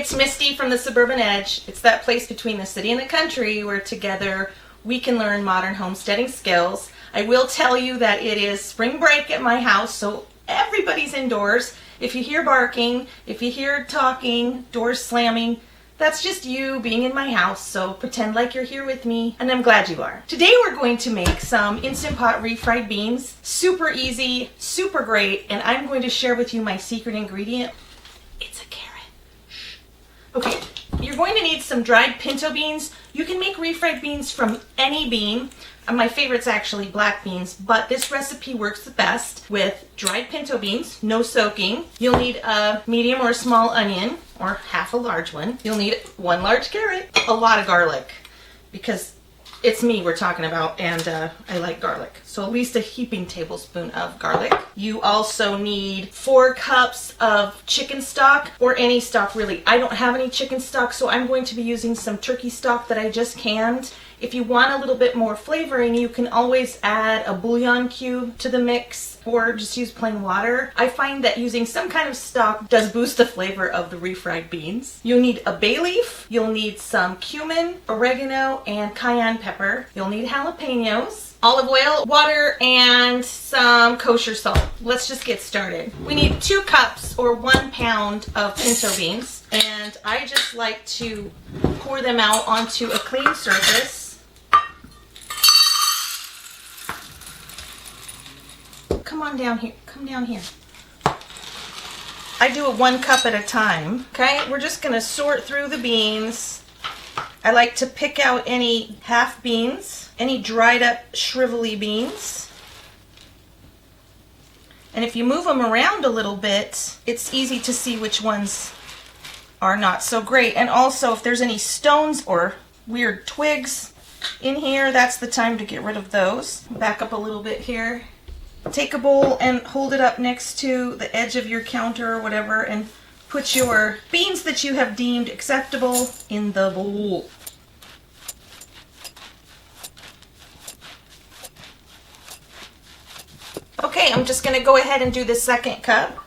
it's Misty from the Suburban Edge. It's that place between the city and the country where together we can learn modern homesteading skills. I will tell you that it is spring break at my house, so everybody's indoors. If you hear barking, if you hear talking, doors slamming, that's just you being in my house, so pretend like you're here with me, and I'm glad you are. Today we're going to make some Instant Pot Refried Beans. Super easy, super great, and I'm going to share with you my secret ingredient. It's a carrot. Shh. Okay, you're going to need some dried pinto beans. You can make refried beans from any bean. My favorite's actually black beans, but this recipe works the best with dried pinto beans, no soaking. You'll need a medium or a small onion, or half a large one. You'll need 1 large carrot, a lot of garlic, because it's me we're talking about, and I like garlic. So at least a heaping tablespoon of garlic. You also need 4 cups of chicken stock, or any stock really. I don't have any chicken stock, so I'm going to be using some turkey stock that I just canned. If you want a little bit more flavoring, you can always add a bouillon cube to the mix, or just use plain water. I find that using some kind of stock does boost the flavor of the refried beans. You'll need a bay leaf, you'll need some cumin, oregano, and cayenne pepper. You'll need jalapenos, olive oil, water, and some kosher salt. Let's just get started. We need 2 cups or 1 pound of pinto beans, and I just like to pour them out onto a clean surface. Come on down here. Come down here. I do it 1 cup at a time. Okay, we're just going to sort through the beans. I like to pick out any half beans, any dried up shrivelly beans. And if you move them around a little bit, it's easy to see which ones are not so great. And also, if there's any stones or weird twigs in here, that's the time to get rid of those. Back up a little bit here. Take a bowl and hold it up next to the edge of your counter or whatever, and put your beans that you have deemed acceptable in the bowl. Okay, I'm just going to go ahead and do the 2nd cup.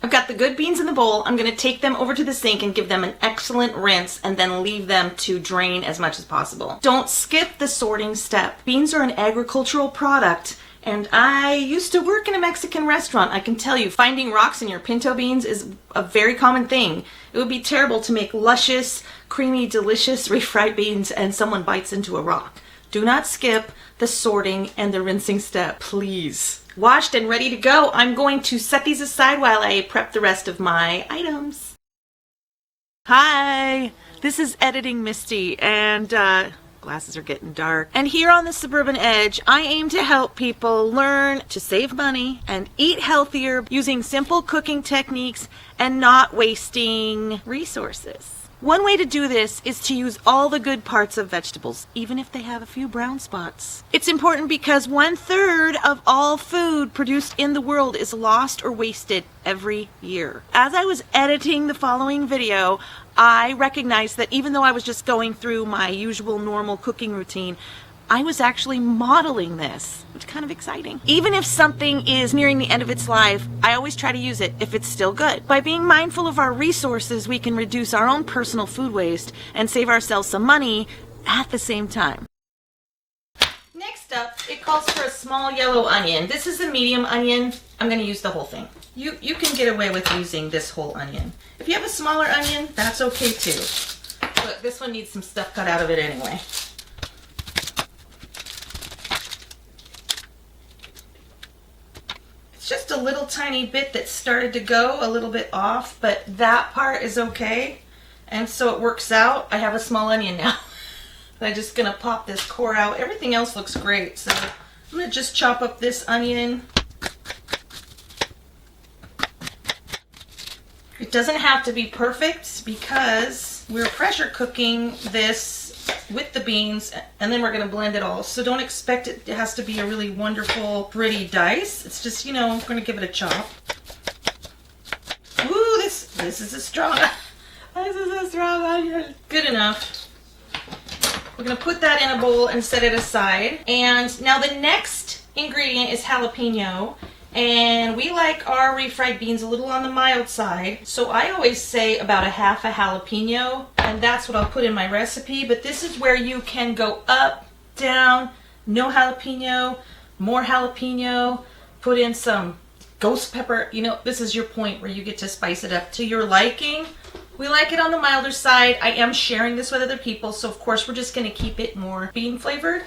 I've got the good beans in the bowl. I'm going to take them over to the sink and give them an excellent rinse, and then leave them to drain as much as possible. Don't skip the sorting step. Beans are an agricultural product, and I used to work in a Mexican restaurant. I can tell you, finding rocks in your pinto beans is a very common thing. It would be terrible to make luscious, creamy, delicious refried beans and someone bites into a rock. Do not skip the sorting and the rinsing step, please. Washed and ready to go. I'm going to set these aside while I prep the rest of my items. Hi, this is Editing Misty, and glasses are getting dark. And here on the Suburban Edge, I aim to help people learn to save money and eat healthier using simple cooking techniques and not wasting resources. One way to do this is to use all the good parts of vegetables, even if they have a few brown spots. It's important because 1/3 of all food produced in the world is lost or wasted every year. As I was editing the following video, I recognized that even though I was just going through my usual normal cooking routine, I was actually modeling this, which is kind of exciting. Even if something is nearing the end of its life, I always try to use it if it's still good. By being mindful of our resources, we can reduce our own personal food waste and save ourselves some money at the same time. Next up, it calls for a small yellow onion. This is a medium onion. I'm going to use the whole thing. You can get away with using this whole onion. If you have a smaller onion, that's okay too. But this one needs some stuff cut out of it anyway. Just a little tiny bit that started to go a little bit off, but that part is okay, and so it works out. I have a small onion now. I'm just gonna pop this core out. Everything else looks great, so I'm gonna just chop up this onion. It doesn't have to be perfect because we're pressure cooking this with the beans, and then we're gonna blend it all. So don't expect it has to be a really wonderful, pretty dice. It's just, you know, I'm gonna give it a chop. Ooh, this is a strong, this is a strong onion. Good enough. We're gonna put that in a bowl and set it aside. And now the next ingredient is jalapeno. And we like our refried beans a little on the mild side. So I always say about a half a jalapeno, and that's what I'll put in my recipe. But this is where you can go up, down, no jalapeno, more jalapeno, put in some ghost pepper. You know, this is your point where you get to spice it up to your liking. We like it on the milder side. I am sharing this with other people, so of course we're just gonna keep it more bean flavored.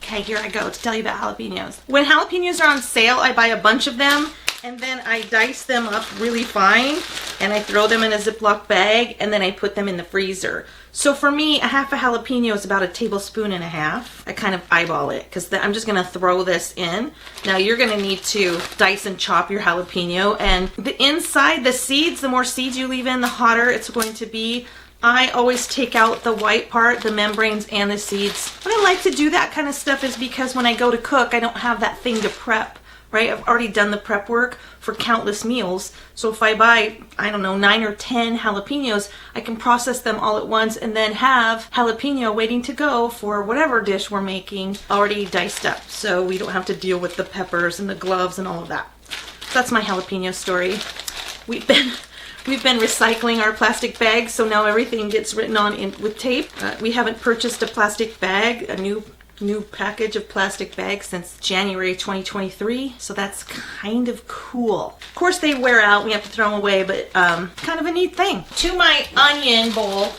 Okay, here I go to tell you about jalapenos. When jalapenos are on sale, I buy a bunch of them, and then I dice them up really fine, and I throw them in a Ziploc bag, and then I put them in the freezer. So for me, a half a jalapeno is about a tablespoon and a half. I kind of eyeball it, because I'm just gonna throw this in. Now you're gonna need to dice and chop your jalapeno, and the inside, the seeds, the more seeds you leave in, the hotter it's going to be. I always take out the white part, the membranes, and the seeds. What I like to do that kind of stuff is because when I go to cook, I don't have that thing to prep, right? I've already done the prep work for countless meals. So if I buy, I don't know, 9 or 10 jalapenos, I can process them all at once and then have jalapeno waiting to go for whatever dish we're making already diced up. So we don't have to deal with the peppers and the gloves and all of that. So that's my jalapeno story. We've been recycling our plastic bags, so now everything gets written on with tape. We haven't purchased a plastic bag, a new package of plastic bags since January 2023, so that's kind of cool. Of course they wear out, we have to throw them away, but kind of a neat thing. To my onion bowl,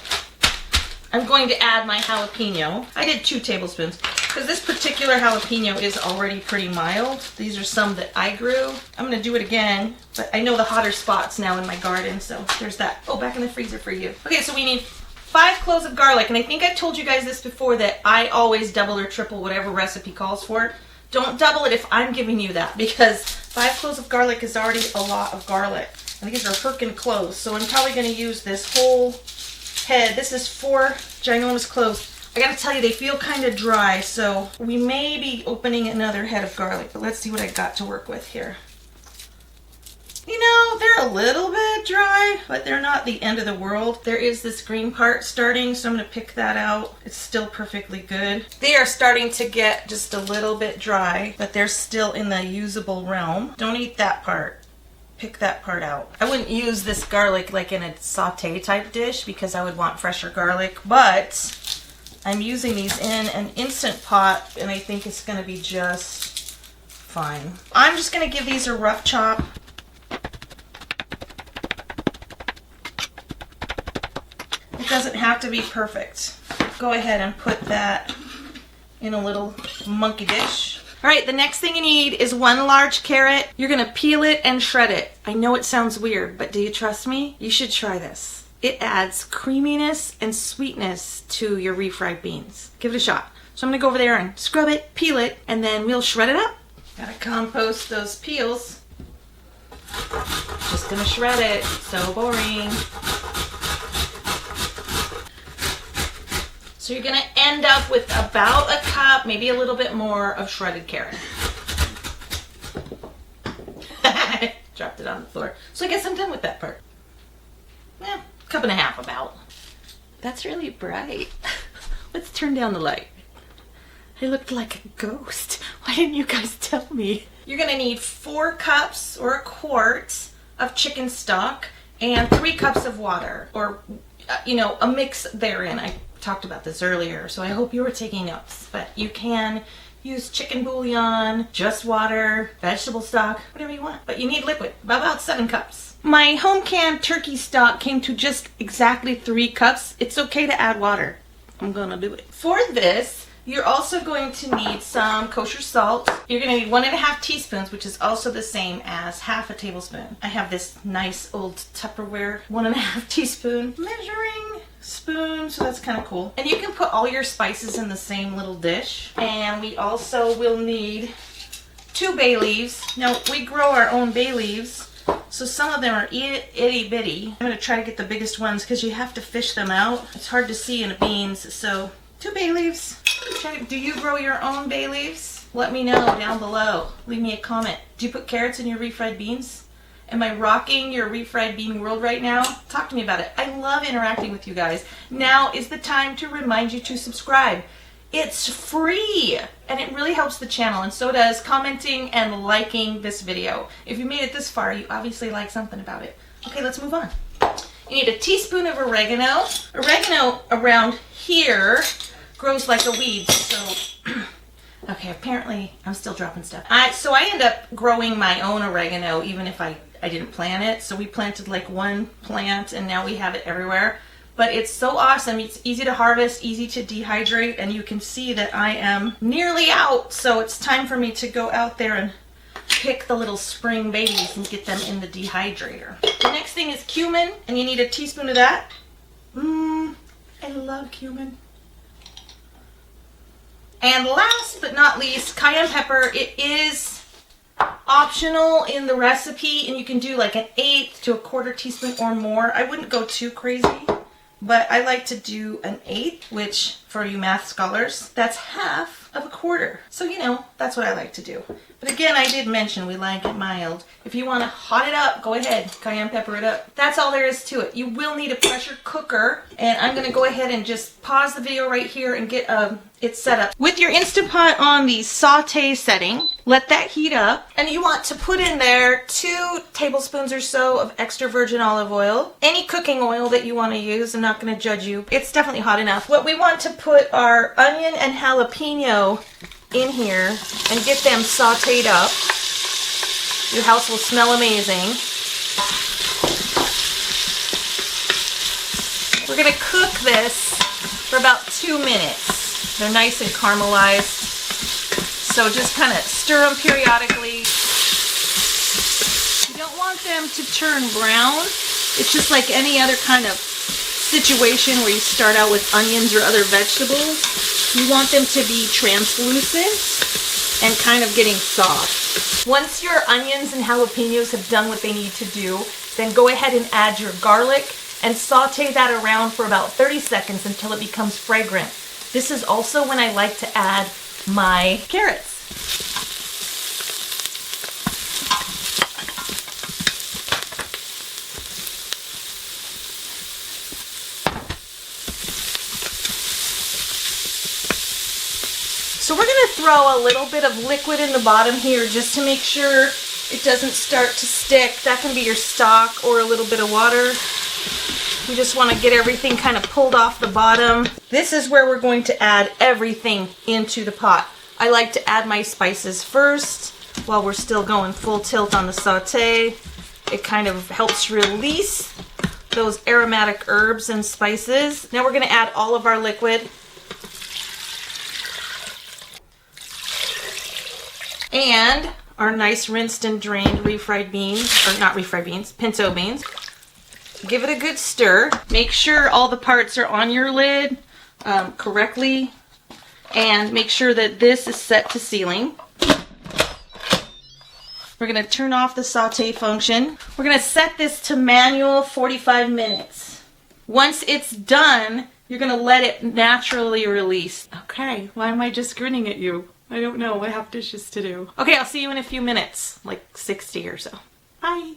I'm going to add my jalapeno. I did 2 tablespoons. Because this particular jalapeno is already pretty mild. These are some that I grew. I'm gonna do it again, but I know the hotter spots now in my garden, so there's that. Oh, back in the freezer for you. Okay, so we need 5 cloves of garlic, and I think I told you guys this before that I always double or triple whatever recipe calls for it. Don't double it if I'm giving you that, because 5 cloves of garlic is already a lot of garlic. And these are Herkin cloves, so I'm probably gonna use this whole head. This is 4 ginormous cloves. I gotta tell you, they feel kind of dry, so we may be opening another head of garlic, but let's see what I got to work with here. You know, they're a little bit dry, but they're not the end of the world. There is this green part starting, so I'm gonna pick that out. It's still perfectly good. They are starting to get just a little bit dry, but they're still in the usable realm. Don't eat that part. Pick that part out. I wouldn't use this garlic like in a saute type dish because I would want fresher garlic, but I'm using these in an Instant Pot, and I think it's going to be just fine. I'm just going to give these a rough chop. It doesn't have to be perfect. Go ahead and put that in a little monkey dish. All right, the next thing you need is 1 large carrot. You're going to peel it and shred it. I know it sounds weird, but do you trust me? You should try this. It adds creaminess and sweetness to your refried beans. Give it a shot. So I'm gonna go over there and scrub it, peel it, and then we'll shred it up. Gotta compost those peels. Just gonna shred it. So boring. So you're gonna end up with about a cup, maybe a little bit more of shredded carrot. Dropped it on the floor. So I guess I'm done with that part. Yeah. Cup and a half about. That's really bright. Let's turn down the light. I looked like a ghost. Why didn't you guys tell me? You're gonna need 4 cups or a quart of chicken stock and 3 cups of water, or a mix therein. I talked about this earlier, so I hope you were taking notes, but you can use chicken bouillon, just water, vegetable stock, whatever you want, but you need liquid, about 7 cups. My home canned turkey stock came to just exactly 3 cups. It's okay to add water. I'm gonna do it. For this, you're also going to need some kosher salt. You're gonna need 1.5 teaspoons, which is also the same as half a tablespoon. I have this nice old Tupperware 1.5 teaspoon measuring spoon, so that's kind of cool. And you can put all your spices in the same little dish. And we also will need 2 bay leaves. Now, we grow our own bay leaves, so some of them are itty bitty. I'm gonna try to get the biggest ones because you have to fish them out. It's hard to see in beans, so 2 bay leaves. Do you grow your own bay leaves? Let me know down below. Leave me a comment. Do you put carrots in your refried beans? Am I rocking your refried bean world right now? Talk to me about it. I love interacting with you guys. Now is the time to remind you to subscribe. It's free and it really helps the channel, and so does commenting and liking this video. If you made it this far, you obviously like something about it. Okay, let's move on. You need a teaspoon of oregano. Oregano around here grows like a weed, so okay, apparently I'm still dropping stuff. So I end up growing my own oregano even if I didn't plant it. So we planted like one plant and now we have it everywhere. But it's so awesome. It's easy to harvest, easy to dehydrate, and you can see that I am nearly out. So it's time for me to go out there and pick the little spring babies and get them in the dehydrator. The next thing is cumin, and you need a teaspoon of that. I love cumin. And last but not least, cayenne pepper. It is optional in the recipe, and you can do like 1/8 to 1/4 teaspoon or more. I wouldn't go too crazy, but I like to do 1/8, which for you math scholars, that's half of 1/4. So you know, that's what I like to do. But again, I did mention we like it mild. If you want to hot it up, go ahead, cayenne pepper it up. That's all there is to it. You will need a pressure cooker, and I'm going to go ahead and just pause the video right here and get it set up. With your Instant Pot on the saute setting, let that heat up, and you want to put in there 2 tablespoons or so of extra virgin olive oil. Any cooking oil that you want to use, I'm not going to judge you. It's definitely hot enough. What we want to put our onion and jalapeno in here and get them sauteed up. Your house will smell amazing. We're going to cook this for about 2 minutes. They're nice and caramelized. So just kind of stir them periodically. You don't want them to turn brown. It's just like any other kind of situation where you start out with onions or other vegetables. You want them to be translucent and kind of getting soft. Once your onions and jalapenos have done what they need to do, then go ahead and add your garlic and saute that around for about 30 seconds until it becomes fragrant. This is also when I like to add my carrots. So we're going to throw a little bit of liquid in the bottom here just to make sure it doesn't start to stick. That can be your stock or a little bit of water. We just want to get everything kind of pulled off the bottom. This is where we're going to add everything into the pot. I like to add my spices first while we're still going full tilt on the saute. It kind of helps release those aromatic herbs and spices. Now we're going to add all of our liquid. And our nice rinsed and drained refried beans, or not refried beans, pinto beans. Give it a good stir. Make sure all the parts are on your lid correctly, and make sure that this is set to sealing. We're going to turn off the saute function. We're going to set this to manual 45 minutes. Once it's done, you're going to let it naturally release. Okay, why am I just grinning at you? I don't know. I have dishes to do. Okay, I'll see you in a few minutes, like 60 or so. Bye.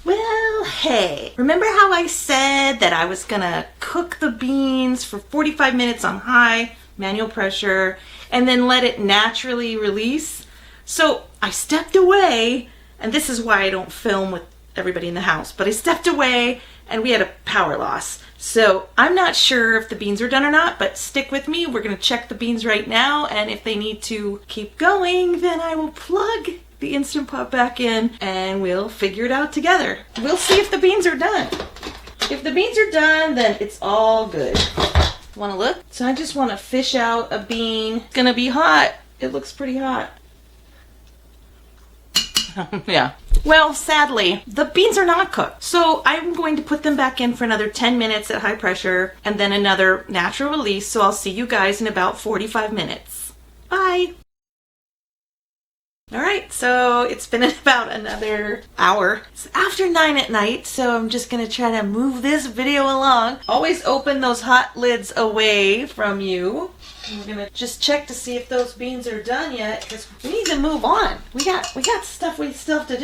Well, hey, remember how I said that I was gonna cook the beans for 45 minutes on high, manual pressure, and then let it naturally release? So I stepped away, and this is why I don't film with everybody in the house, but I stepped away and we had a power loss. So I'm not sure if the beans are done or not, but stick with me. We're gonna check the beans right now, and if they need to keep going, then I will plug the Instant Pot back in and we'll figure it out together. We'll see if the beans are done. If the beans are done, then it's all good. Wanna look? So I just wanna fish out a bean. It's gonna be hot. It looks pretty hot. Yeah. Well, sadly, the beans are not cooked. So I'm going to put them back in for another 10 minutes at high pressure and then another natural release. So I'll see you guys in about 45 minutes. Bye. All right, so it's been about another hour. It's after 9 at night, so I'm just gonna try to move this video along. Always open those hot lids away from you. We're gonna just check to see if those beans are done yet, because we need to move on. We got stuff we still have to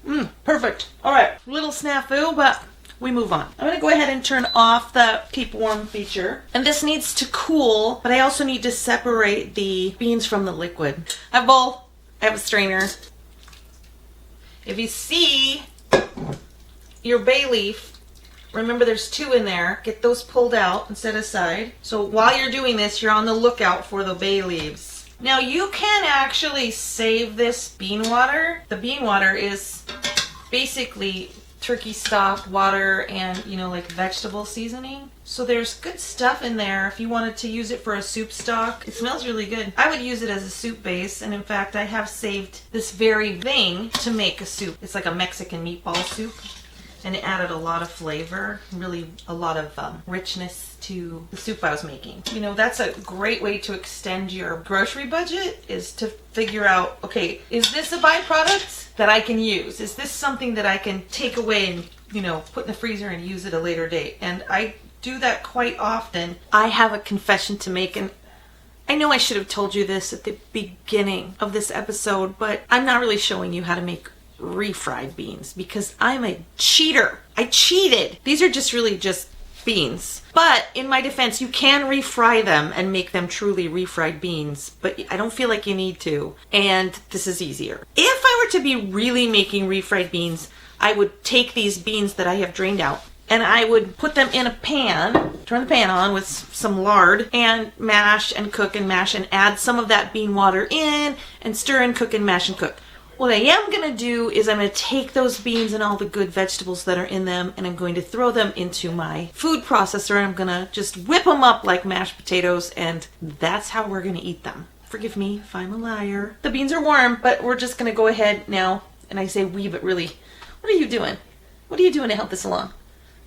do. Perfect. All right, little snafu, but we move on. I'm going to go ahead and turn off the keep warm feature. And this needs to cool, but I also need to separate the beans from the liquid. I have a bowl. I have a strainer. If you see your bay leaf, remember there's 2 in there. Get those pulled out and set aside. So while you're doing this, you're on the lookout for the bay leaves. Now you can actually save this bean water. The bean water is basically turkey stock, water, and like vegetable seasoning. So there's good stuff in there if you wanted to use it for a soup stock. It smells really good. I would use it as a soup base, and in fact I have saved this very thing to make a soup. It's like a Mexican meatball soup, and it added a lot of flavor, really a lot of richness to the soup I was making. That's a great way to extend your grocery budget, is to figure out, okay, is this a byproduct that I can use? Is this something that I can take away and, put in the freezer and use at a later date? And I do that quite often. I have a confession to make, and I know I should have told you this at the beginning of this episode, but I'm not really showing you how to make refried beans because I'm a cheater. I cheated. These are just beans. But in my defense, you can refry them and make them truly refried beans, but I don't feel like you need to. And this is easier. If I were to be really making refried beans, I would take these beans that I have drained out and I would put them in a pan, turn the pan on with some lard, and mash and cook and mash and add some of that bean water in and stir and cook and mash and cook. What I am going to do is I'm going to take those beans and all the good vegetables that are in them, and I'm going to throw them into my food processor, and I'm going to just whip them up like mashed potatoes, and that's how we're going to eat them. Forgive me if I'm a liar. The beans are warm, but we're just going to go ahead now, and I say we, but really, what are you doing? What are you doing to help this along?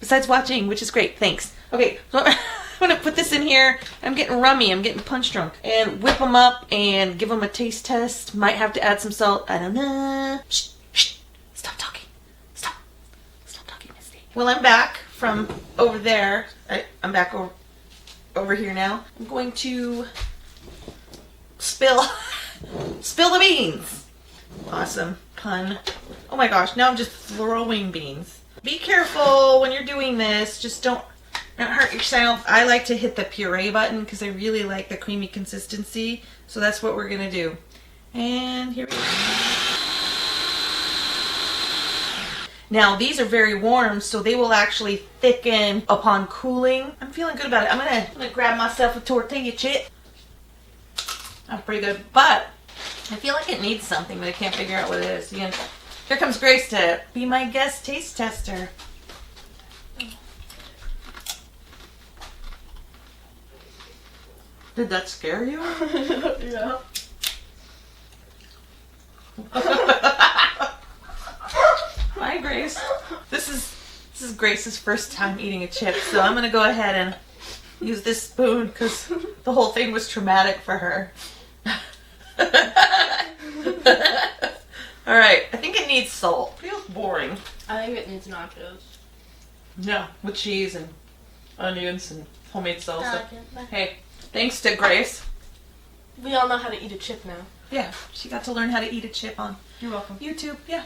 Besides watching, which is great, thanks. Okay, so I'm going to put this in here. I'm getting rummy, I'm getting punch drunk. And whip them up and give them a taste test. Might have to add some salt, I don't know. Shh, shh, stop talking. Stop talking, Misty. Well, I'm back from over there. I'm back over here now. I'm going to spill the beans. Awesome pun. Oh my gosh, now I'm just throwing beans. Be careful when you're doing this. Just don't hurt yourself. I like to hit the puree button because I really like the creamy consistency. So that's what we're going to do. And here we go. Now these are very warm, so they will actually thicken upon cooling. I'm feeling good about it. I'm gonna grab myself a tortilla chip. That's pretty good, but I feel like it needs something, but I can't figure out what it is. Again, here comes Grace to be my guest taste tester. Did that scare you? Yeah. Hi, Grace. This is Grace's first time eating a chip, so I'm gonna go ahead and use this spoon because the whole thing was traumatic for her. All right, I think it needs salt. Feels boring. I think it needs nachos. Yeah, with cheese and onions and homemade salsa. Okay. Hey, thanks to Grace. We all know how to eat a chip now. Yeah, she got to learn how to eat a chip on You're welcome. YouTube. Yeah.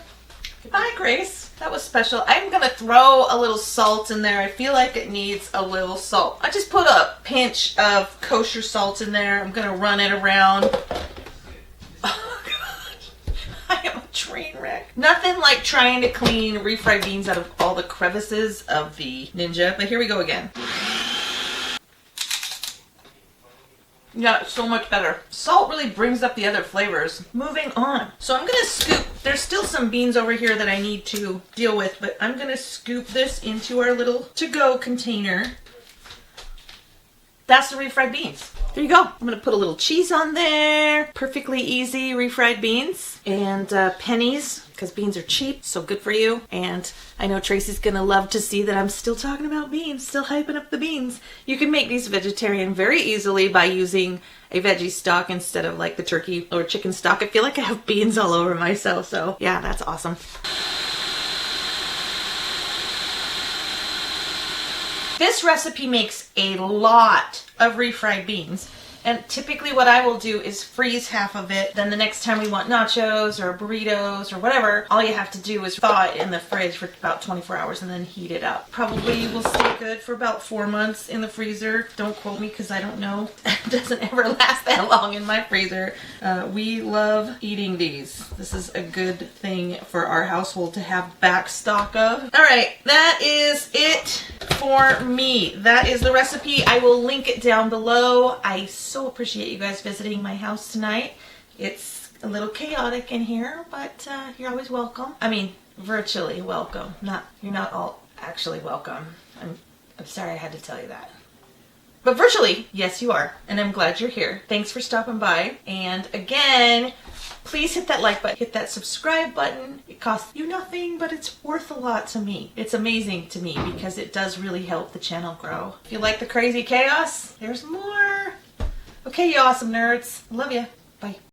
Hi, Grace. That was special. I'm going to throw a little salt in there. I feel like it needs a little salt. I just put a pinch of kosher salt in there. I'm going to run it around. Oh, gosh. I am a train wreck. Nothing like trying to clean refried beans out of all the crevices of the Ninja. But here we go again. Yeah, it's so much better. Salt really brings up the other flavors. Moving on. So I'm going to scoop. There's still some beans over here that I need to deal with, but I'm going to scoop this into our little to-go container. That's the refried beans. there you go. I'm gonna put a little cheese on there. Perfectly easy refried beans and pennies, because beans are cheap, so good for you. And I know Tracy's gonna love to see that I'm still talking about beans, still hyping up the beans. You can make these vegetarian very easily by using a veggie stock instead of like the turkey or chicken stock. I feel like I have beans all over myself, so yeah, that's awesome. This recipe makes a lot of refried beans. And typically what I will do is freeze half of it. Then the next time we want nachos or burritos or whatever, all you have to do is thaw it in the fridge for about 24 hours and then heat it up. Probably will stay good for about 4 months in the freezer. Don't quote me because I don't know. It doesn't ever last that long in my freezer. We love eating these. This is a good thing for our household to have back stock of. All right, that is it for me. That is the recipe. I will link it down below. I so appreciate you guys visiting my house tonight. It's a little chaotic in here, but you're always welcome. I mean, virtually welcome. You're not all actually welcome. I'm sorry I had to tell you that. But virtually, yes you are. And I'm glad you're here. Thanks for stopping by. And again, please hit that like button, hit that subscribe button. It costs you nothing, but it's worth a lot to me. It's amazing to me because it does really help the channel grow. If you like the crazy chaos, there's more. Okay, you awesome nerds. Love ya. Bye.